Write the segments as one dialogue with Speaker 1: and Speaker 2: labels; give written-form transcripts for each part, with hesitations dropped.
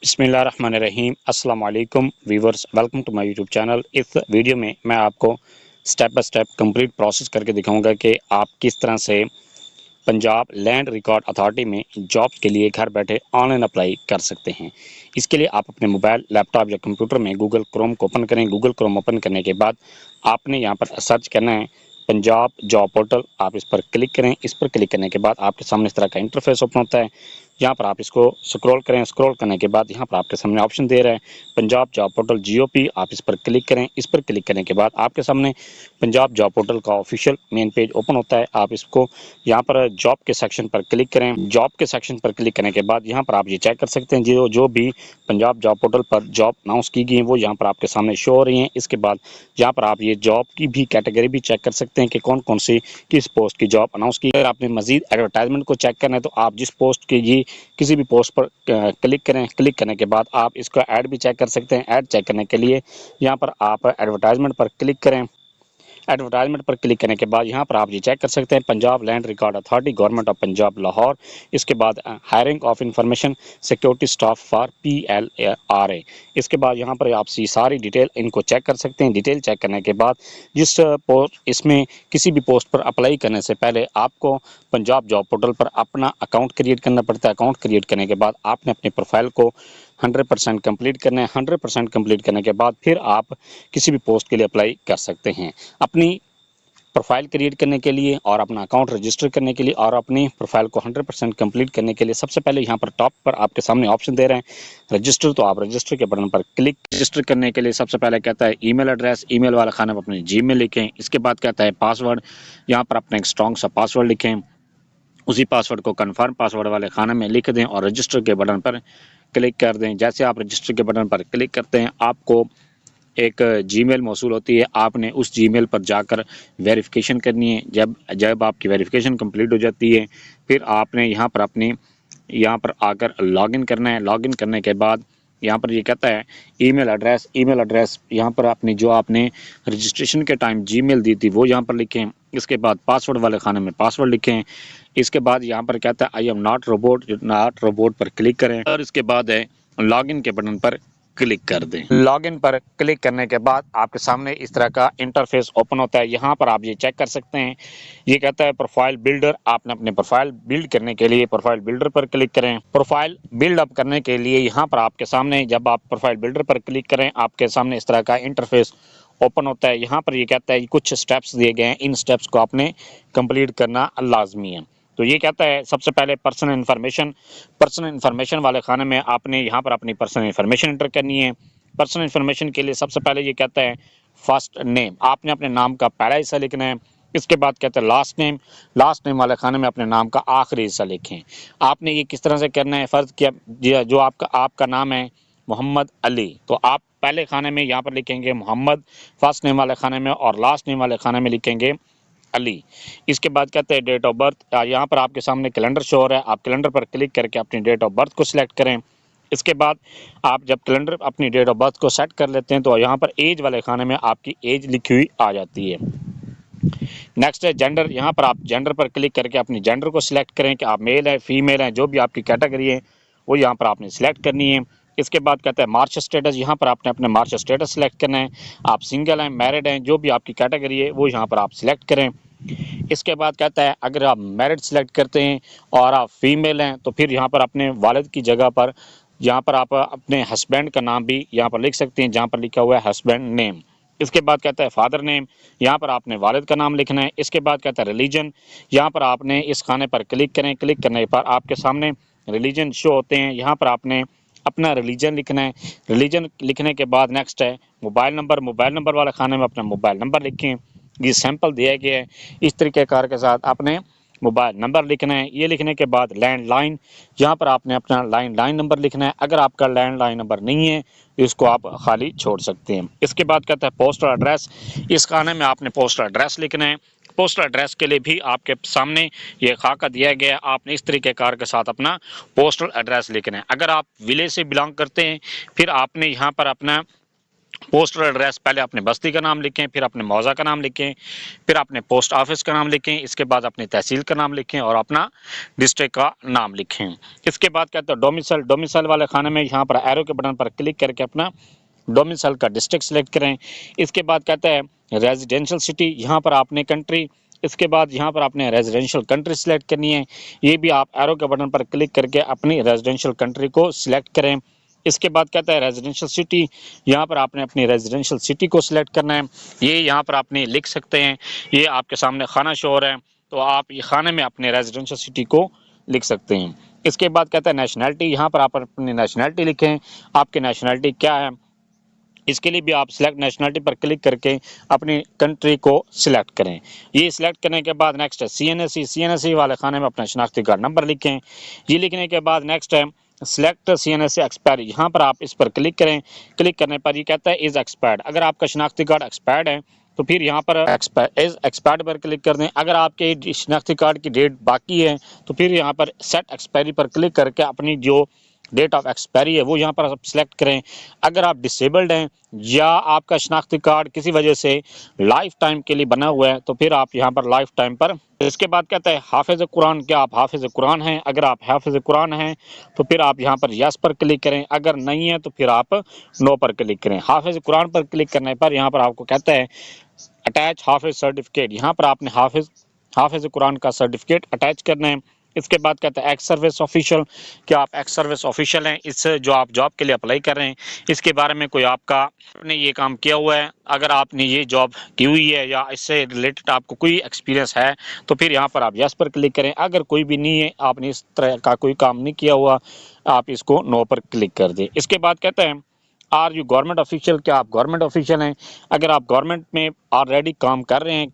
Speaker 1: बिस्मिल्लाहिर्रहमानिर्रहीम अस्सलाम वालेकुम viewers, welcome to my YouTube channel. इस वीडियो में मैं आपको step by step complete process करके दिखाऊंगा कि आप किस तरह से पंजाब लैंड रिकॉर्ड अथॉरिटी में जॉब के लिए घर बैठे ऑनलाइन अप्लाई कर सकते हैं। इसके लिए आप अपने मोबाइल, लैपटॉप या कंप्यूटर में गूगल क्रोम को ओपन करें। गूगल क्रोम ओपन करने के बाद आपने यहाँ पर सर्च करना है पंजाब जॉब पोर्टल। आप इस पर क्लिक करें। इस पर क्लिक करने के बाद आपके सामने इस तरह का इंटरफेस ओपन होता है। यहाँ पर आप इसको स्क्रॉल करें। स्क्रॉल करने के बाद यहाँ पर आपके सामने ऑप्शन दे रहा है पंजाब जॉब पोर्टल जीओपी। आप इस पर क्लिक करें। इस पर क्लिक करने के बाद आपके सामने पंजाब जॉब पोर्टल का ऑफिशियल मेन पेज ओपन होता है। आप इसको यहाँ पर जॉब के सेक्शन पर क्लिक करें। जॉब के सेक्शन पर क्लिक करने के बाद यहाँ पर आप ये चेक कर सकते हैं जो भी पंजाब जॉब पोर्टल पर जॉब अनाउंस की गई है वो यहाँ पर आपके सामने शो हो रही हैं। इसके बाद यहाँ पर आप ये जॉब की भी कैटेगरी भी चेक कर सकते हैं कि कौन कौन सी किस पोस्ट की जॉब अनाउंस की। अगर आपने मजीद एडवर्टाइजमेंट को चेक करना है तो आप जिस पोस्ट की ये किसी भी पोस्ट पर क्लिक करें। क्लिक करने के बाद आप इसका ऐड भी चेक कर सकते हैं। ऐड चेक करने के लिए यहाँ पर आप एडवर्टाइजमेंट पर क्लिक करें। एडवर्टाइजमेंट पर क्लिक करने के बाद यहाँ पर आप ये चेक कर सकते हैं Punjab land record authority, government of Punjab Lahore. इसके बाद hiring of information security staff for PLRA। इसके बाद यहाँ पर आप सारी डिटेल इनको चेक कर सकते हैं। डिटेल चेक करने के बाद जिस पोस्ट इसमें किसी भी पोस्ट पर अप्लाई करने से पहले आपको पंजाब जॉब पोर्टल पर अपना अकाउंट क्रिएट करना पड़ता है। अकाउंट क्रिएट करने के बाद आपने अपनी प्रोफाइल को 100% कंप्लीट करना है। 100% कंप्लीट करने के बाद फिर आप किसी भी पोस्ट के लिए अप्लाई कर सकते हैं। अपनी प्रोफाइल क्रिएट करने के लिए और अपना अकाउंट रजिस्टर करने के लिए और अपनी प्रोफाइल को 100% कंप्लीट करने के लिए सबसे पहले यहाँ पर टॉप पर आपके सामने ऑप्शन दे रहे हैं रजिस्टर। तो आप रजिस्टर के बटन पर क्लिक। रजिस्टर करने के लिए सबसे पहले कहता है ईमेल एड्रेस। ईमेल वाले खाने में अपनी जीमेल लिखें। इसके बाद कहता है पासवर्ड। यहाँ पर अपना एक स्ट्रॉन्ग सा पासवर्ड लिखें। उसी पासवर्ड को कन्फर्म पासवर्ड वाले खाने में लिख दें और रजिस्टर के बटन पर क्लिक कर दें। जैसे आप रजिस्टर के बटन पर क्लिक करते हैं आपको एक जीमेल मौसूल होती है। आपने उस जीमेल पर जाकर वेरिफिकेशन करनी है। जब आपकी वेरिफिकेशन कंप्लीट हो जाती है फिर आपने यहाँ पर आकर लॉगिन करना है। लॉगिन करने के बाद यहाँ पर ये कहता है ईमेल एड्रेस यहाँ पर अपनी जो आपने रजिस्ट्रेशन के टाइम जीमेल दी थी वो यहाँ पर लिखें। इसके बाद पासवर्ड वाले खाने में पासवर्ड लिखें। इसके बाद यहाँ पर कहता है आई एम नॉट रोबोट पर क्लिक करें और इसके बाद है लॉगिन के बटन पर क्लिक कर दें। लॉगिन पर क्लिक करने के बाद आपके सामने इस तरह का इंटरफेस ओपन होता है। यहाँ पर आप ये चेक कर सकते हैं ये कहता है प्रोफाइल बिल्डर। आपने अपने प्रोफाइल बिल्ड करने के लिए प्रोफाइल बिल्डर पर क्लिक करें। प्रोफाइल बिल्ड अप करने के लिए यहाँ पर आपके सामने जब आप प्रोफाइल बिल्डर पर क्लिक करें आपके सामने इस तरह का इंटरफेस ओपन होता है। यहाँ पर ये कहता है कुछ स्टेप्स दिए गए हैं, इन स्टेप्स को आपने कंप्लीट करना लाजमी है। तो ये कहता है सबसे पहले पर्सनल इन्फॉर्मेशन वाले खाने में आपने यहाँ पर अपनी पर्सनल इन्फॉर्मेशन एंटर करनी है। पर्सनल इन्फॉर्मेशन के लिए सबसे पहले ये कहता है फर्स्ट नेम। आपने अपने नाम का पहला हिस्सा लिखना है। इसके बाद कहता है लास्ट नेम वाले खाने में अपने नाम का आखिरी हिस्सा लिखें। आपने ये किस तरह से करना है, फ़र्ज़ किया जो आपका नाम है मोहम्मद अली तो आप पहले खाने में यहाँ पर लिखेंगे मोहम्मद फर्स्ट नेम वाले खाने में और लास्ट नेम वाले खाने में लिखेंगे अली। इसके बाद कहते हैं डेट ऑफ बर्थ। यहाँ पर आपके सामने कैलेंडर शो हो रहा है। आप कैलेंडर पर क्लिक करके अपनी डेट ऑफ बर्थ को सिलेक्ट करें। इसके बाद आप जब कैलेंडर अपनी डेट ऑफ बर्थ को सेट कर लेते हैं तो यहाँ पर एज वाले खाने में आपकी एज लिखी हुई आ जाती है। नेक्स्ट है जेंडर। यहाँ पर आप जेंडर पर क्लिक करके अपनी जेंडर को सिलेक्ट करें कि आप मेल हैं फीमेल हैं, जो भी आपकी कैटेगरी है वो यहाँ पर आपने सिलेक्ट करनी है। इसके बाद कहता है मार्च स्टेटस। यहाँ पर आपने अपने मार्च स्टेटस सेलेक्ट करना है। आप सिंगल हैं मैरिड हैं, जो भी आपकी कैटेगरी है वो यहाँ पर आप सिलेक्ट करें। इसके बाद कहता है अगर आप मैरिड सेलेक्ट करते हैं और आप फीमेल हैं तो फिर यहाँ पर अपने वालिद की जगह पर यहाँ पर आप अपने हस्बैंड का नाम भी यहाँ पर लिख सकते हैं जहाँ पर लिखा हुआ है हस्बैंड नेम। इसके बाद कहता है फादर नेम। यहाँ पर आपने वालिद का नाम लिखना है। इसके बाद कहता है रिलीजन। यहाँ पर आपने इस खाने पर क्लिक करें। क्लिक करने पर आपके सामने रिलीजन शो होते हैं। यहाँ पर आपने अपना रिलीजन लिखना है। रिलीजन लिखने के बाद नेक्स्ट है मोबाइल नंबर वाले खाने में अपना मोबाइल नंबर लिखें। ये सैंपल दिया गया है, इस तरीक़ेकार के साथ अपने मोबाइल नंबर लिखना है। ये लिखने के बाद लैंडलाइन। यहाँ पर आपने अपना लैंडलाइन नंबर लिखना है। अगर आपका लैंडलाइन नंबर नहीं है इसको आप खाली छोड़ सकते हैं। इसके बाद कहता है पोस्टल एड्रेस। इस खाने में आपने पोस्टल एड्रेस लिखना है। पोस्टल एड्रेस के लिए भी आपके सामने ये खाका दिया गया है। आपने इस तरीक़ेकार के साथ अपना पोस्टल एड्रेस लिखना है। अगर आप विलेज से बिलोंग करते हैं फिर आपने यहाँ पर अपना पोस्टल एड्रेस, पहले अपने बस्ती का नाम लिखें, फिर अपने मौज़ा का नाम लिखें, फिर अपने पोस्ट ऑफिस का नाम लिखें, इसके बाद अपनी तहसील का नाम लिखें और अपना डिस्ट्रिक्ट का नाम लिखें। इसके बाद कहते हैं डोमिसाइल। डोमिसाइल वाले खाने में यहाँ पर एरो के बटन पर क्लिक करके अपना डोमिसाइल का डिस्ट्रिक्ट सेलेक्ट करें। इसके बाद कहता है रेजिडेंशियल सिटी, यहाँ पर आपने कंट्री, इसके बाद यहाँ पर आपने रेजिडेंशियल कंट्री सिलेक्ट करनी है। ये भी आप एरो के बटन पर क्लिक करके अपनी रेजिडेंशियल कंट्री को सिलेक्ट करें। इसके बाद कहता है रेजिडेंशियल सिटी, यहाँ पर आपने अपनी रेजिडेंशियल सिटी को सिलेक्ट करना है। ये यहाँ पर आपने लिख सकते हैं, ये आपके सामने खाना शो हो रहा है, तो आप ये खाने में अपने रेजिडेंशियल सिटी को लिख सकते हैं। इसके बाद कहता है नेशनैलिटी, यहाँ पर आप अपनी नेशनैलिटी लिखें, आपकी नेशनैलिटी क्या है। इसके लिए भी आप सिलेक्ट नेशनलिटी पर क्लिक करके अपनी कंट्री को सिलेक्ट करें। ये सिलेक्ट करने के बाद नेक्स्ट है CNSE। CNSE वाले खाने में अपना शनाख्ती कार्ड नंबर लिखें। ये लिखने के बाद नेक्स्ट है सिलेक्ट CNSE एक्सपायरी, यहाँ पर आप इस पर क्लिक करें। क्लिक करने पर ये कहता है इज़ एक्सपायर्ड। अगर आपका शनाख्ती कार्ड एक्सपायर्ड है तो फिर यहाँ पर इज़ एक्सपायर्ड पर क्लिक कर दें। अगर आपके शनाख्ती कार्ड की डेट बाकी है तो फिर यहाँ पर सेट एक्सपायरी पर क्लिक करके अपनी जो डेट ऑफ एक्सपायरी है वो यहाँ पर आप सिलेक्ट करें। अगर आप डिसेबल्ड हैं या आपका शनाख्ती कार्ड किसी वजह से लाइफ टाइम के लिए बना हुआ है तो फिर आप यहाँ पर लाइफ टाइम पर। इसके बाद कहता है हाफिज़ कुरान, क्या आप हाफिज़ कुरान हैं। अगर आप हाफिज़ कुरान हैं तो फिर आप यहाँ पर यस पर क्लिक करें, अगर नहीं है तो फिर आप नो पर क्लिक करें। हाफिज़ कुरान पर क्लिक करने पर यहाँ पर आपको कहता है अटैच हाफिज़ सर्टिफिकेट, यहाँ पर आपने हाफिज़ कुरान का सर्टिफिकेट अटैच करना है। इसके बाद कहता है एक्स सर्विस ऑफिशियल, क्या आप एक्स सर्विस ऑफिशियल हैं, इस जो आप जॉब के लिए अप्लाई कर रहे हैं इसके बारे में कोई आपने ये काम किया हुआ है। अगर आपने ये जॉब की हुई है या इससे रिलेटेड आपको कोई एक्सपीरियंस है तो फिर यहाँ पर आप यस पर क्लिक करें। अगर कोई भी नहीं है, आपने इस तरह का कोई काम नहीं किया हुआ, आप इसको नो पर क्लिक कर दें। इसके बाद कहते हैं आर यू गवर्नमेंट ऑफिशियल, क्या आप गवर्नमेंट ऑफिशियल हैं। अगर आप गवर्नमेंट में ऑलरेडी काम कर रहे हैं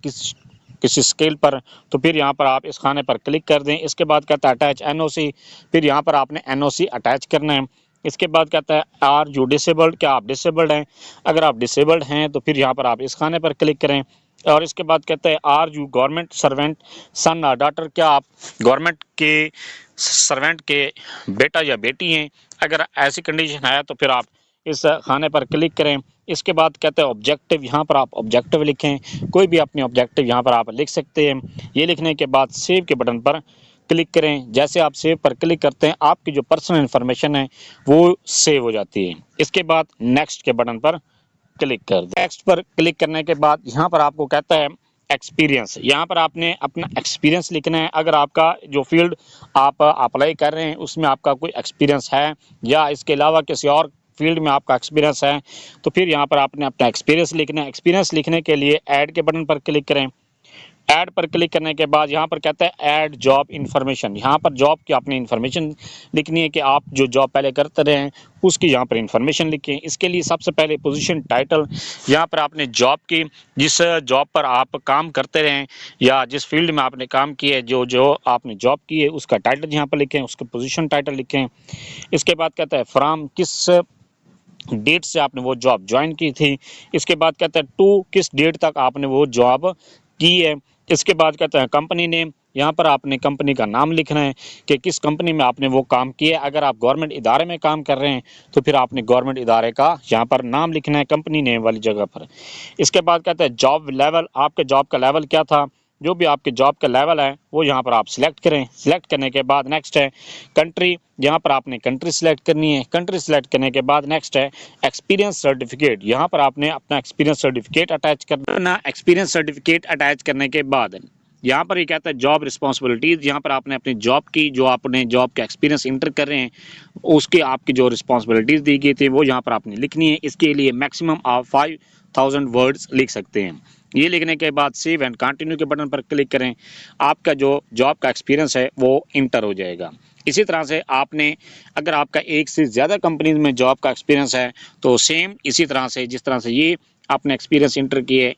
Speaker 1: किसी स्केल पर तो फिर यहाँ पर आप इस खाने पर क्लिक कर दें। इसके बाद कहता है अटैच NOC, फिर यहाँ पर आपने NOC अटैच करना है। इसके बाद कहता है आर यू डिसेबल्ड, क्या आप डिसेबल्ड हैं। अगर आप डिसेबल्ड हैं तो फिर यहाँ पर आप इस खाने पर क्लिक करें। और इसके बाद कहते हैं आर यू गवर्नमेंट सर्वेंट सन और डॉटर, क्या आप गवर्नमेंट के सर्वेंट के बेटा या बेटी हैं। अगर ऐसी कंडीशन है तो फिर आप इस खाने पर क्लिक करें। इसके बाद कहते हैं ऑब्जेक्टिव, यहाँ पर आप ऑब्जेक्टिव लिखें, कोई भी अपनी ऑब्जेक्टिव यहाँ पर आप लिख सकते हैं। ये लिखने के बाद सेव के बटन पर क्लिक करें। जैसे आप सेव पर क्लिक करते हैं आपकी जो पर्सनल इन्फॉर्मेशन है वो सेव हो जाती है। इसके बाद नेक्स्ट के बटन पर क्लिक कर दें। नेक्स्ट पर क्लिक करने के बाद यहाँ पर आपको कहता है एक्सपीरियंस, यहाँ पर आपने अपना एक्सपीरियंस लिखना है। अगर आपका जो फील्ड आप अप्लाई कर रहे हैं उसमें आपका कोई एक्सपीरियंस है या इसके अलावा किसी और फील्ड में आपका एक्सपीरियंस है तो फिर यहाँ पर आपने अपना एक्सपीरियंस लिखना है। एक्सपीरियंस लिखने के लिए ऐड के बटन पर क्लिक करें। ऐड पर क्लिक करने के बाद यहाँ पर कहता है ऐड जॉब इन्फॉर्मेशन, यहाँ पर जॉब की अपनी इन्फॉर्मेशन लिखनी है कि आप जो जॉब पहले करते रहे हैं उसकी यहाँ पर इन्फॉर्मेशन लिखें। इसके लिए सबसे पहले पोजीशन टाइटल, यहाँ पर आपने जॉब की जिस जॉब पर आप काम करते रहें या जिस फील्ड में आपने काम किया है जो जो आपने जॉब की है उसका टाइटल यहाँ पर लिखें, उसका पोजीशन टाइटल लिखें। इसके बाद कहता है फ्रॉम, किस डेट से आपने वो जॉब ज्वाइन की थी। इसके बाद कहता है टू, किस डेट तक आपने वो जॉब की है। इसके बाद कहता है कंपनी नेम, यहाँ पर आपने कंपनी का नाम लिखना है कि किस कंपनी में आपने वो काम किया है। अगर आप गवर्नमेंट इदारे में काम कर रहे हैं तो फिर आपने गवर्नमेंट इदारे का यहाँ पर नाम लिखना है कंपनी नेम वाली जगह पर। इसके बाद कहता है जॉब लेवल, आपके जॉब का लेवल क्या था। जो भी आपके जॉब का लेवल है वो यहाँ पर आप सिलेक्ट करें। सिलेक्ट करने के बाद नेक्स्ट है कंट्री, यहाँ पर आपने कंट्री सिलेक्ट करनी है। कंट्री सिलेक्ट करने के बाद नेक्स्ट है एक्सपीरियंस सर्टिफिकेट, यहाँ पर आपने अपना एक्सपीरियंस सर्टिफिकेट अटैच करना। एक्सपीरियंस सर्टिफिकेट अटैच करने के बाद यहाँ पर ये कहता है जॉब रिस्पॉन्सिबिलिटीज़, यहाँ पर आपने अपनी जॉब की जो आपने जॉब का एक्सपीरियंस इंटर कर रहे हैं उसकी आपकी जो रिस्पॉन्सिबिलिटीज़ दी गई थी वो यहाँ पर आपने लिखनी है। इसके लिए मैक्सिमम आप 5000 वर्ड्स लिख सकते हैं। ये लिखने के बाद सेव एंड कंटिन्यू के बटन पर क्लिक करें। आपका जो जॉब का एक्सपीरियंस है वो इंटर हो जाएगा। इसी तरह से आपने अगर आपका एक से ज़्यादा कंपनीज में जॉब का एक्सपीरियंस है तो सेम इसी तरह से जिस तरह से ये आपने एक्सपीरियंस इंटर किए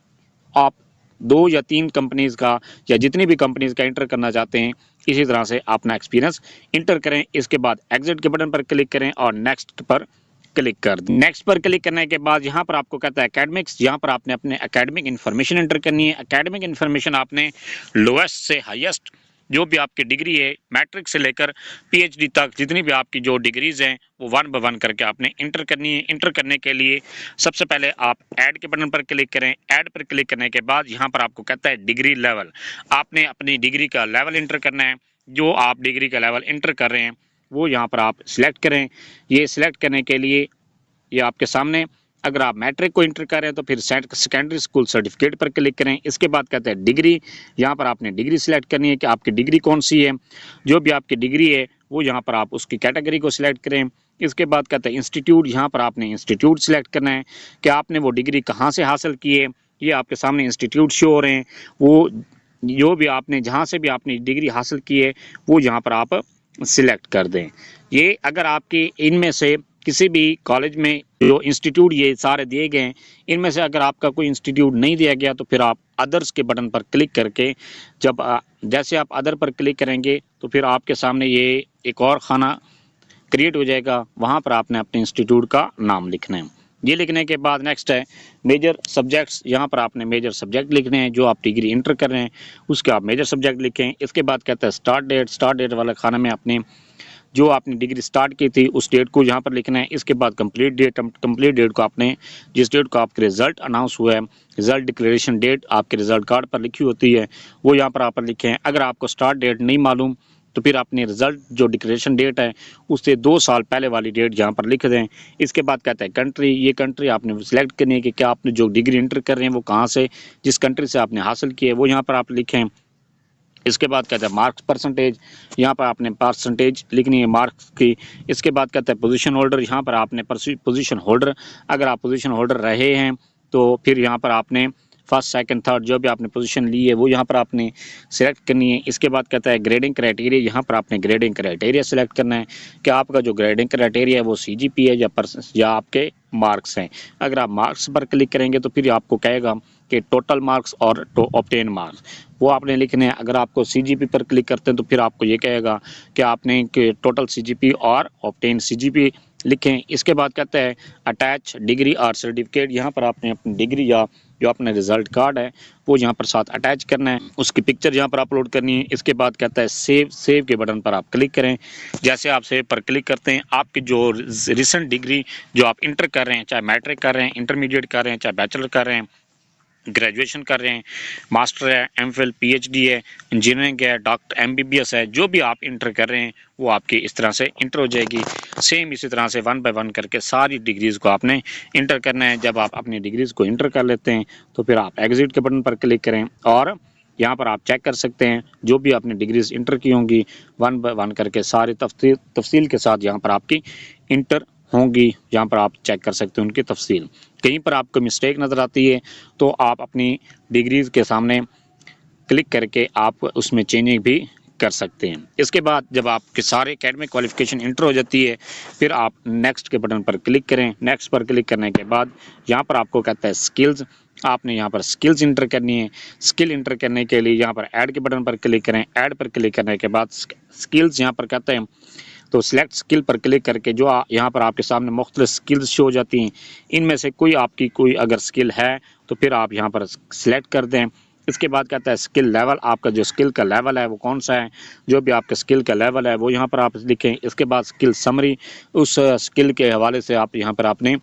Speaker 1: आप 2 या 3 कंपनीज का या जितनी भी कंपनीज का इंटर करना चाहते हैं इसी तरह से अपना एक्सपीरियंस इंटर करें। इसके बाद एग्जिट के बटन पर क्लिक करें और नेक्स्ट पर क्लिक कर दें। नेक्स्ट पर क्लिक करने के बाद यहाँ पर आपको कहता है एकेडमिक्स, यहाँ पर आपने अपने एकेडमिक इन्फॉर्मेशन एंटर करनी है। एकेडमिक इन्फॉर्मेशन आपने लोएस्ट से हाईएस्ट जो भी आपकी डिग्री है मैट्रिक से लेकर पीएचडी तक जितनी भी आपकी जो डिग्रीज़ हैं वो 1 बाय 1 करके आपने इंटर करनी है। इंटर करने के लिए सबसे पहले आप ऐड के बटन पर क्लिक करें। ऐड पर क्लिक करने के बाद यहाँ पर आपको कहता है डिग्री लेवल। आपने अपनी डिग्री का लेवल इंटर करना है। जो आप डिग्री का लेवल इंटर कर रहे हैं वो यहाँ पर आप सिलेक्ट करें। ये सिलेक्ट करने के लिए ये आपके सामने, अगर आप मैट्रिक को इंटर कर रहे हैं तो फिर सेकेंडरी स्कूल सर्टिफिकेट पर क्लिक करें। इसके बाद कहते हैं डिग्री। यहाँ पर आपने डिग्री सिलेक्ट करनी है कि आपकी डिग्री कौन सी है। जो भी आपकी डिग्री है वो यहाँ पर आप उसकी कैटेगरी को सिलेक्ट करें। इसके बाद कहते हैं इंस्टीट्यूट। यहाँ पर आपने इंस्टीट्यूट सिलेक्ट करना है कि आपने वो डिग्री कहाँ से हासिल की है। ये आपके सामने इंस्टीट्यूट शो हो रहे हैं। वो जो भी आपने जहाँ से भी आपने डिग्री हासिल की है वो यहाँ पर आप सिलेक्ट कर दें। ये अगर आपके इनमें से किसी भी कॉलेज में जो इंस्टीट्यूट ये सारे दिए गए हैं इनमें से अगर आपका कोई इंस्टीट्यूट नहीं दिया गया तो फिर आप अदर्स के बटन पर क्लिक करके जब जैसे आप अदर पर क्लिक करेंगे तो फिर आपके सामने ये एक और खाना क्रिएट हो जाएगा। वहाँ पर आपने अपने इंस्टीट्यूट का नाम लिखना है। ये लिखने के बाद नेक्स्ट है मेजर सब्जेक्ट्स। यहाँ पर आपने मेजर सब्जेक्ट लिखने हैं। जो आप डिग्री इंटर कर रहे हैं उसके आप मेजर सब्जेक्ट लिखें। इसके बाद कहता है स्टार्ट डेट। स्टार्ट डेट वाला खाना में आपने जो आपने डिग्री स्टार्ट की थी उस डेट को यहाँ पर लिखना है। इसके बाद कंप्लीट डेट को आपने जिस डेट को आपके रिजल्ट अनाउंस हुआ है, रिजल्ट डिक्लेरेशन डेट आपके रिजल्ट कार्ड पर लिखी होती है वो यहाँ पर आप लिखें। अगर आपको स्टार्ट डेट नहीं मालूम तो फिर अपने रिजल्ट जो डिक्लेरेशन डेट है उससे 2 साल पहले वाली डेट यहाँ पर लिख दें। इसके बाद कहता है कंट्री। ये कंट्री आपने सिलेक्ट करनी है कि क्या आपने जो डिग्री इंटर कर रहे हैं वो कहाँ से, जिस कंट्री से आपने हासिल की है वो यहाँ पर आप लिखें। इसके बाद कहता है मार्क्स परसेंटेज। यहाँ पर आपने परसेंटेज लिखनी है मार्क्स की। इसके बाद कहता है पोजीशन होल्डर। यहाँ पर आपने पोजीशन होल्डर, अगर आप पोजीशन होल्डर रहे हैं तो फिर यहाँ पर आपने फर्स्ट सेकंड थर्ड जो भी आपने पोजीशन ली है वो यहाँ पर आपने सेलेक्ट करनी है। इसके बाद कहता है ग्रेडिंग क्राइटेरिया। यहाँ पर आपने ग्रेडिंग क्राइटेरिया सेलेक्ट करना है कि आपका जो ग्रेडिंग क्राइटेरिया है वो सीजीपी है या आपके मार्क्स हैं। अगर आप मार्क्स पर क्लिक करेंगे तो फिर आपको कहेगा कि टोटल मार्क्स और ऑब्टेन मार्क्स वो आपने लिखने हैं। अगर आपको सीजीपी पर क्लिक करते हैं तो फिर आपको ये कहेगा कि आपने टोटल सीजीपी और ऑब्टेन सीजीपी लिखें। इसके बाद कहता है अटैच डिग्री और सर्टिफिकेट। यहाँ पर आपने अपनी डिग्री या जो अपना रिजल्ट कार्ड है वो यहाँ पर साथ अटैच करना है, उसकी पिक्चर यहाँ पर अपलोड करनी है। इसके बाद कहता है सेव के बटन पर आप क्लिक करें। जैसे आप सेव पर क्लिक करते हैं आपकी जो रिसेंट डिग्री जो आप इंटर कर रहे हैं, चाहे मैट्रिक कर रहे हैं, इंटरमीडिएट कर रहे हैं, चाहे बैचलर कर रहे हैं, ग्रेजुएशन कर रहे हैं, मास्टर है, एमफिल, पीएचडी है, इंजीनियरिंग है, डॉक्टर एमबीबीएस है, जो भी आप इंटर कर रहे हैं वो आपकी इस तरह से इंटर हो जाएगी। सेम इसी तरह से 1 बाय 1 करके सारी डिग्रीज़ को आपने इंटर करना है। जब आप अपनी डिग्रीज़ को इंटर कर लेते हैं तो फिर आप एग्जिट के बटन पर क्लिक करें और यहाँ पर आप चेक कर सकते हैं जो भी आपने डिग्रीज इंटर की होंगी 1 बाय 1 करके सारी तफसील के साथ यहाँ पर आपकी इंटर होंगी। यहाँ पर आप चेक कर सकते हैं उनकी तफसील। कहीं पर आपको मिस्टेक नज़र आती है तो आप अपनी डिग्रीज़ के सामने क्लिक करके आप उसमें चेंजिंग भी कर सकते हैं। इसके बाद जब आपके सारे एकेडमिक क्वालिफिकेशन इंटर हो जाती है फिर आप नेक्स्ट के बटन पर क्लिक करें। नेक्स्ट पर क्लिक करने के बाद यहाँ पर आपको कहता है स्किल्स। आपने यहाँ पर स्किल्स इंटर करनी है। स्किल इंटर करने के लिए यहाँ पर ऐड के बटन पर क्लिक करें। ऐड पर क्लिक करने के बाद स्किल्स यहाँ पर कहते हैं तो सिलेक्ट स्किल पर क्लिक करके जो यहाँ पर आपके सामने मुख्तलिफ स्किल्स शो हो जाती हैं, इनमें से कोई आपकी कोई अगर स्किल है तो फिर आप यहाँ पर सिलेक्ट कर दें। इसके बाद कहता है स्किल लेवल। आपका जो स्किल का लेवल है वो कौन सा है, जो भी आपका स्किल का लेवल है वो यहाँ पर आप लिखें। इसके बाद स्किल समरी, उस स्किल के हवाले से आप यहाँ पर अपने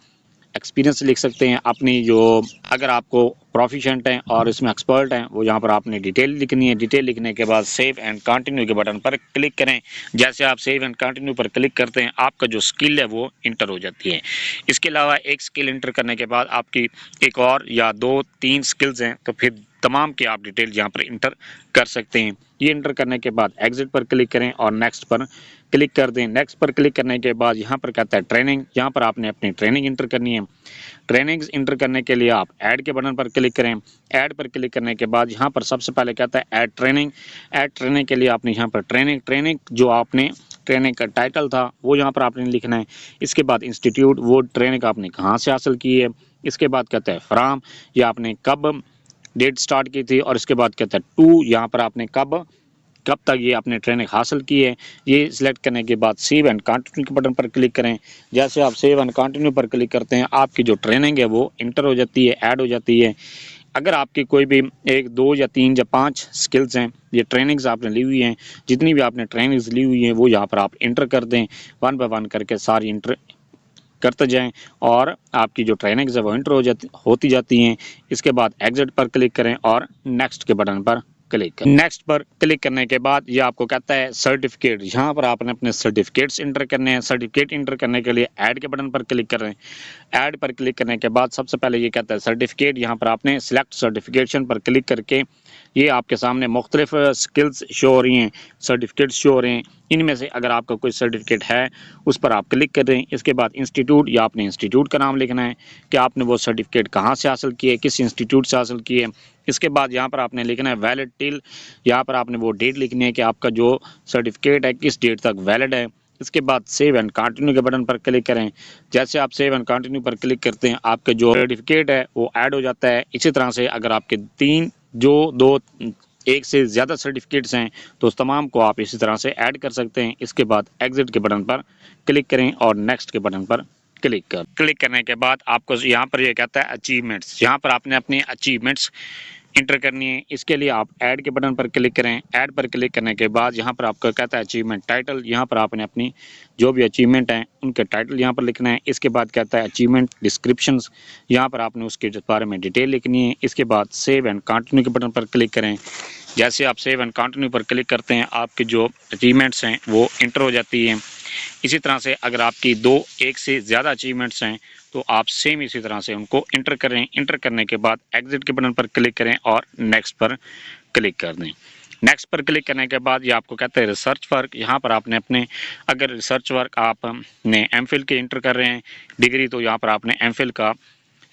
Speaker 1: एक्सपीरियंस लिख सकते हैं अपनी, जो अगर आपको प्रोफिशेंट हैं और इसमें एक्सपर्ट हैं वो यहाँ पर आपने डिटेल लिखनी है। डिटेल लिखने के बाद सेव एंड कंटिन्यू के बटन पर क्लिक करें। जैसे आप सेव एंड कंटिन्यू पर क्लिक करते हैं आपका जो स्किल है वो इंटर हो जाती है। इसके अलावा एक स्किल इंटर करने के बाद आपकी एक और या 2-3 स्किल्स हैं तो फिर तमाम की आप डिटेल यहाँ पर इंटर कर सकते हैं। ये इंटर करने के बाद एग्जिट पर क्लिक करें और नेक्स्ट पर क्लिक कर दें। नेक्स्ट पर क्लिक करने के बाद यहाँ पर कहता है ट्रेनिंग। यहाँ पर आपने अपनी ट्रेनिंग इंटर करनी है। ट्रेनिंग्स इंटर करने के लिए आप ऐड के बटन पर क्लिक करें। ऐड पर क्लिक करने के बाद यहाँ पर सबसे पहले कहता है ऐड ट्रेनिंग। ऐड ट्रेनिंग के लिए आपने यहाँ पर ट्रेनिंग जो आपने ट्रेनिंग का टाइटल था वो यहाँ पर आपने लिखना है। इसके बाद इंस्टीट्यूट, वो ट्रेनिंग आपने कहाँ से हासिल की है। इसके बाद कहता है फ्राम, या आपने कब डेट स्टार्ट की थी, और इसके बाद कहता है टू, यहाँ पर आपने कब तक ये आपने ट्रेनिंग हासिल की है। ये सिलेक्ट करने के बाद सेव एंड कंटिन्यू के बटन पर क्लिक करें। जैसे आप सेव एंड कंटिन्यू पर क्लिक करते हैं आपकी जो ट्रेनिंग है वो इंटर हो जाती है, ऐड हो जाती है। अगर आपकी कोई भी 1, 2 या 3 या 5 स्किल्स हैं, ये ट्रेनिंग्स आपने ली हुई हैं, जितनी भी आपने ट्रेनिंग्स ली हुई हैं वो यहाँ पर आप इंटर कर दें, 1 बाय 1 करके सारी इंटर करते जाएं और आपकी जो ट्रेनिंग्स है वो इंटर होती जाती हैं। इसके बाद एग्जिट पर क्लिक करें और नेक्स्ट के बटन पर क्लिक करें। नेक्स्ट पर क्लिक करने के बाद ये आपको कहता है सर्टिफिकेट, यहाँ पर आपने अपने सर्टिफिकेट्स इंटर करने हैं। सर्टिफिकेट इंटर करने के लिए ऐड के बटन पर क्लिक करें। ऐड पर क्लिक करने के बाद सबसे पहले ये कहता है सर्टिफिकेट, यहाँ पर आपने सिलेक्ट सर्टिफिकेशन पर क्लिक करके ये आपके सामने मुख्तलिफ स्किल्स शो हो रही हैं, सर्टिफिकेट्स शो हो रहे हैं। इनमें से अगर आपका कोई सर्टिफिकेट है उस पर आप क्लिक करें। इसके बाद इंस्टीट्यूट या आपने इंस्टीट्यूट का नाम लिखना है कि आपने वो सर्टिफिकेट कहाँ से हासिल किए, किस इंस्टीट्यूट से हासिल किए। इसके बाद यहाँ पर आपने लिखना है वैलिड टिल, यहाँ पर आपने वो डेट लिखनी है कि आपका जो सर्टिफिकेट है किस डेट तक वैलिड है। इसके बाद सेव एंड कंटिन्यू के बटन पर क्लिक करें। जैसे आप सेव एंड कंटिन्यू पर क्लिक करते हैं आपके जो सर्टिफिकेट है वो ऐड हो जाता है। इसी तरह से अगर आपके 1 से ज़्यादा सर्टिफिकेट्स हैं तो उस तमाम को आप इसी तरह से ऐड कर सकते हैं। इसके बाद एग्जिट के बटन पर क्लिक करें और नेक्स्ट के बटन पर क्लिक करने के बाद आपको यहाँ पर कहता है अचीवमेंट्स, यहाँ पर आपने अपनी अचीवमेंट्स इंटर करनी है। इसके लिए आप ऐड के बटन पर क्लिक करें। ऐड पर क्लिक करने के बाद यहाँ पर आपको कहता है अचीवमेंट टाइटल, यहाँ पर आपने अपनी जो भी अचीवमेंट हैं उनके टाइटल यहाँ पर लिखना है। इसके बाद कहता है अचीवमेंट डिस्क्रिप्शंस, यहाँ पर आपने उसके बारे में डिटेल लिखनी है। इसके बाद सेव एंड कंटिन्यू के बटन पर क्लिक करें। जैसे आप सेव एंड कंटिन्यू पर क्लिक करते हैं आपके जो अचीवमेंट्स हैं वो इंटर हो जाती हैं। इसी तरह से अगर आपकी 1 से ज़्यादा अचीवमेंट्स हैं तो आप सेम इसी तरह से उनको इंटर करें। इंटर करने के बाद एग्जिट के बटन पर क्लिक करें और नेक्स्ट पर क्लिक कर दें। नेक्स्ट पर क्लिक करने के बाद ये आपको कहते हैं रिसर्च वर्क, यहाँ पर आपने अपने अगर रिसर्च वर्क आपने एमफिल के इंटर कर रहे हैं डिग्री तो यहाँ पर आपने एमफिल का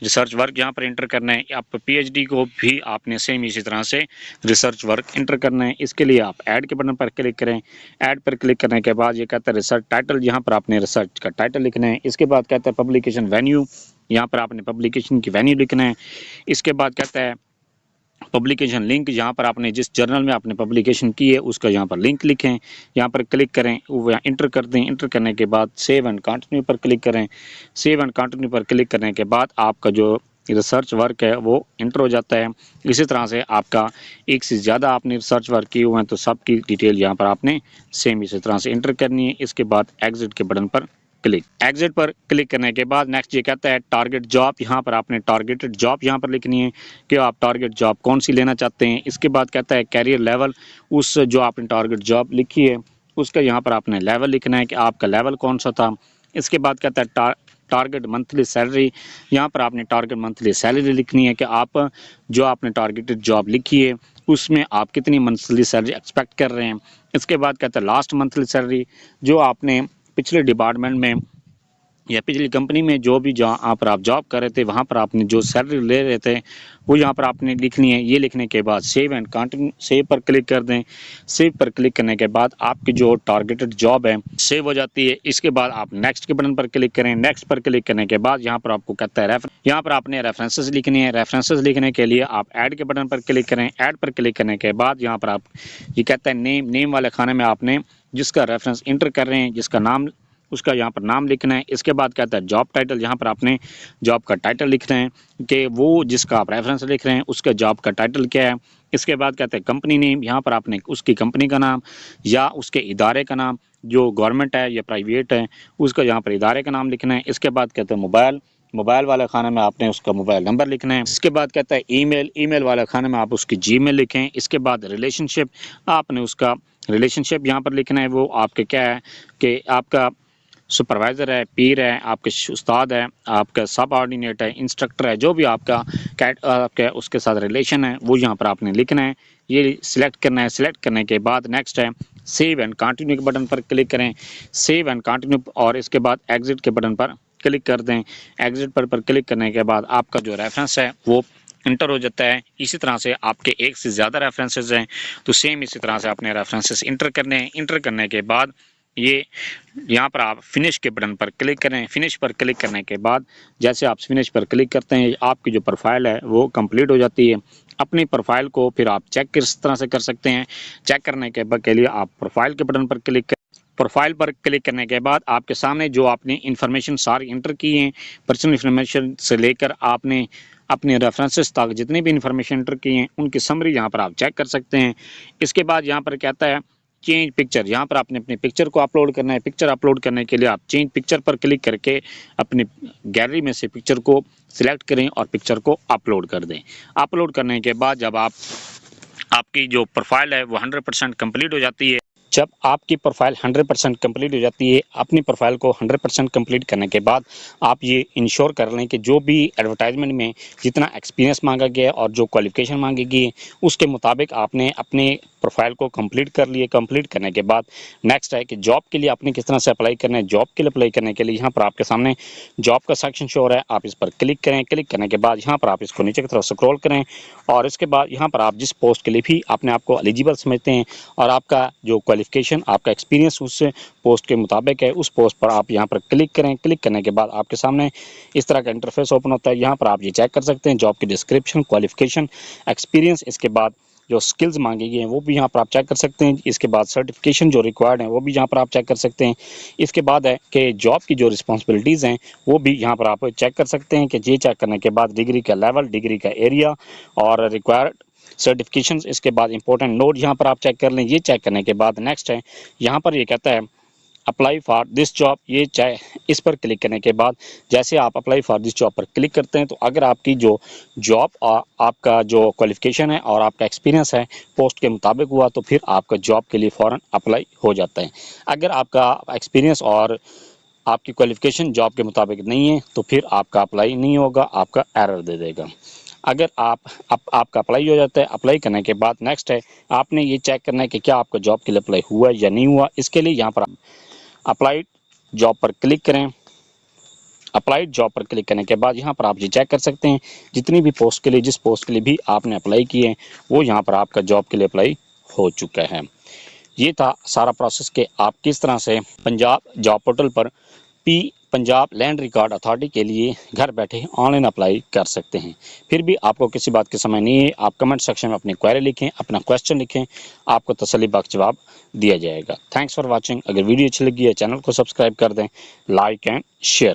Speaker 1: रिसर्च वर्क यहाँ पर इंटर करना है। आप पीएचडी को भी आपने सेम इसी तरह से रिसर्च वर्क इंटर करना है। इसके लिए आप ऐड के बटन पर क्लिक करें। ऐड पर क्लिक करने के बाद ये कहता है रिसर्च टाइटल, यहाँ पर आपने रिसर्च का टाइटल लिखना है। इसके बाद कहता है पब्लिकेशन वेन्यू, यहाँ पर आपने पब्लिकेशन की वेन्यू लिखना है। इसके बाद कहता है पब्लिकेशन लिंक, यहाँ पर आपने जिस जर्नल में आपने पब्लिकेशन की है उसका यहाँ पर लिंक लिखें। यहाँ पर क्लिक करें, वो इंटर कर दें। इंटर करने के बाद सेव एंड कंटिन्यू पर क्लिक करें। सेव एंड कंटिन्यू पर क्लिक करने के बाद आपका जो रिसर्च वर्क है वो इंटर हो जाता है। इसी तरह से आपका 1 से ज़्यादा आपने रिसर्च वर्क किए हुए हैं तो सबकी डिटेल यहाँ पर आपने सेम इसी तरह से इंटर करनी है। इसके बाद एग्जिट के बटन पर एग्जिट पर क्लिक करने के बाद नेक्स्ट ये कहता है टारगेट जॉब, यहाँ पर आपने टारगेटेड जॉब यहाँ पर लिखनी है कि आप टारगेट जॉब कौन सी लेना चाहते हैं। इसके बाद कहता है कैरियर लेवल, उस जो आपने टारगेट जॉब लिखी है उसका यहाँ पर आपने लेवल लिखना है कि आपका लेवल कौन सा था। इसके बाद कहता है टारगेट मंथली सैलरी, यहाँ पर आपने टारगेट मंथली सैलरी लिखनी है कि आप जो आपने टारगेटेड जॉब लिखी है उसमें आप कितनी मंथली सैलरी एक्सपेक्ट कर रहे हैं। इसके बाद कहता है लास्ट मंथली सैलरी, जो आपने पिछले डिपार्टमेंट में या पिछली कंपनी में जो भी जहाँ पर आप जॉब कर रहे थे वहाँ पर आपने जो सैलरी ले रहे थे वो यहाँ पर आपने लिखनी है। ये लिखने के बाद सेव एंड कंटिन्यू, सेव पर क्लिक कर दें। सेव पर क्लिक करने के बाद आपकी जो टारगेटेड जॉब है सेव हो जाती है। इसके बाद आप नेक्स्ट के बटन पर क्लिक करें। नेक्स्ट पर क्लिक करने के बाद यहाँ पर आपको कहता है यहाँ पर आपने रेफरेंसेस लिखनी है। रेफरेंसेस लिखने के लिए आप ऐड के बटन पर क्लिक करें। ऐड पर क्लिक करने के बाद यहाँ पर आप ये कहता है नेम वाले खाने में आपने जिसका रेफरेंस इंटर कर रहे हैं जिसका नाम उसका यहाँ पर नाम लिखना है। इसके बाद कहता है जॉब टाइटल, यहाँ पर आपने जॉब का टाइटल लिखना है कि वो जिसका आप रेफरेंस लिख रहे हैं उसका जॉब का टाइटल क्या है। इसके बाद कहते हैं कंपनी नेम, यहाँ पर आपने उसकी कंपनी का नाम या उसके इदारे का नाम, जो गवर्नमेंट है या प्राइवेट है उसका यहाँ पर इदारे का नाम लिखना है। इसके बाद कहते हैं मोबाइल वाले खाने में आपने उसका मोबाइल नंबर लिखना है। इसके बाद कहता है ईमेल वाले खाने में आप उसकी जीमेल लिखें। इसके बाद रिलेशनशिप, आपने उसका रिलेशनशिप यहाँ पर लिखना है। वो आपके क्या है कि आपका सुपरवाइज़र है, पीर है, आपके उस्ताद है, आपका सब ऑर्डिनेट है, इंस्ट्रक्टर है, जो भी आपका उसके साथ रिलेशन है वो यहाँ पर आपने लिखना है। ये सिलेक्ट करना है। सिलेक्ट करने के बाद नेक्स्ट है सेव एंड कंटिन्यू के बटन पर क्लिक करें। सेव एंड कंटिन्यू और इसके बाद एग्जिट के बटन पर क्लिक कर दें। एग्जिट पर क्लिक करने के बाद आपका जो रेफरेंस है वो इंटर हो जाता है। इसी तरह से आपके 1 से ज़्यादा रेफरेंसेस हैं तो सेम इसी तरह से आपने रेफरेंसेस इंटर करने हैं। इंटर करने के बाद ये यहाँ पर आप फिनिश के बटन पर क्लिक करें। फिनिश पर क्लिक करने के बाद जैसे आप फिनिश पर क्लिक करते हैं आपकी जो प्रोफाइल है वो कंप्लीट हो जाती है। अपनी प्रोफाइल को फिर आप चेक किस तरह से कर सकते हैं। चेक करने के लिए आप प्रोफाइल के बटन पर क्लिक करें। प्रोफाइल पर क्लिक करने के बाद आपके सामने जो आपने इन्फॉर्मेशन सारी इंटर की हैं, पर्सनल इन्फॉर्मेशन से लेकर आपने अपने रेफरेंसेस तक जितनी भी इन्फॉर्मेशन एंटर की हैं उनकी समरी यहाँ पर आप चेक कर सकते हैं। इसके बाद यहाँ पर कहता है चेंज पिक्चर, यहाँ पर आपने अपनी पिक्चर को अपलोड करना है। पिक्चर अपलोड करने के लिए आप चेंज पिक्चर पर क्लिक करके अपनी गैलरी में से पिक्चर को सिलेक्ट करें और पिक्चर को अपलोड कर दें। अपलोड करने के बाद जब आपकी जो प्रोफाइल है वो 100% कंप्लीट हो जाती है, जब आपकी प्रोफाइल 100% कंप्लीट हो जाती है, अपनी प्रोफाइल को 100% कंप्लीट करने के बाद आप ये इंश्योर कर लें कि जो भी एडवर्टाइजमेंट में जितना एक्सपीरियंस मांगा गया है और जो क्वालिफिकेशन मांगी गई है उसके मुताबिक आपने अपने प्रोफाइल को कंप्लीट कर लिए। कंप्लीट करने के बाद नेक्स्ट है कि जॉब के लिए आपने किस तरह से अप्लाई करना है। जॉब के लिए अप्लाई करने के लिए यहाँ पर आपके सामने जॉब का सेक्शन शो हो रहा है, आप इस पर क्लिक करें। क्लिक करने के बाद यहाँ पर आप इसको नीचे की तरफ स्क्रॉल करें और इसके बाद यहाँ पर आप जिस पोस्ट के लिए भी अपने आप को एलिजिबल समझते हैं और आपका जो क्वालिफिकेशन, आपका एक्सपीरियंस उस पोस्ट के मुताबिक है, उस पोस्ट पर आप यहाँ पर क्लिक करें। क्लिक करने के बाद आपके सामने इस तरह का इंटरफेस ओपन होता है। यहाँ पर आप ये चेक कर सकते हैं जॉब की डिस्क्रिप्शन, क्वालिफिकेशन, एक्सपीरियंस, इसके बाद जो स्किल्स मांगी गई हैं वो भी यहाँ पर आप चेक कर सकते हैं। इसके बाद सर्टिफिकेशन जो रिक्वायर्ड हैं वो भी यहाँ पर आप चेक कर सकते हैं। इसके बाद है कि जॉब की जो रिस्पॉन्सिबिलिटीज़ हैं वो भी यहाँ पर आप चेक कर सकते हैं कि ये चेक करने के बाद डिग्री का लेवल, डिग्री का एरिया और रिक्वायर्ड सर्टिफिकेशंस, इसके बाद इंपॉर्टेंट नोट यहाँ पर आप चेक कर लें। ये चेक करने के बाद नेक्स्ट है यहाँ पर ये कहता है अप्लाई फॉर दिस जॉब। ये चाहे इस पर क्लिक करने के बाद जैसे आप अप्लाई फॉर दिस जॉब पर क्लिक करते हैं तो अगर आपकी जो जॉब और आपका जो क्वालिफिकेशन है और आपका एक्सपीरियंस है पोस्ट के मुताबिक हुआ तो फिर आपका जॉब के लिए फ़ौरन अप्लाई हो जाता है। अगर आपका एक्सपीरियंस और आपकी क्वालिफिकेशन जॉब के मुताबिक नहीं है तो फिर आपका अप्लाई नहीं होगा, आपका एरर दे देगा। अगर आपका अप्लाई हो जाता है, अप्लाई करने के बाद नेक्स्ट है आपने ये चेक करना है कि क्या आपका जॉब के लिए अप्लाई हुआ या नहीं हुआ। इसके लिए यहाँ पर आप अप्लाइड जॉब पर क्लिक करें। अप्लाइड जॉब पर क्लिक करने के बाद यहाँ पर आप ये चेक कर सकते हैं जितनी भी पोस्ट के लिए, जिस पोस्ट के लिए भी आपने अप्लाई किए हैं वो यहाँ पर आपका जॉब के लिए अप्लाई हो चुका है। ये था सारा प्रोसेस कि आप किस तरह से पंजाब जॉब पोर्टल पर पंजाब लैंड रिकॉर्ड अथॉरिटी के लिए घर बैठे ऑनलाइन अप्लाई कर सकते हैं। फिर भी आपको किसी बात की समझ नहीं है, आप कमेंट सेक्शन में अपनी क्वेरी लिखें, अपना क्वेश्चन लिखें, आपको तसल्ली बख्श जवाब दिया जाएगा। Thanks for watching. अगर वीडियो अच्छी लगी है चैनल को सब्सक्राइब कर दें, लाइक एंड शेयर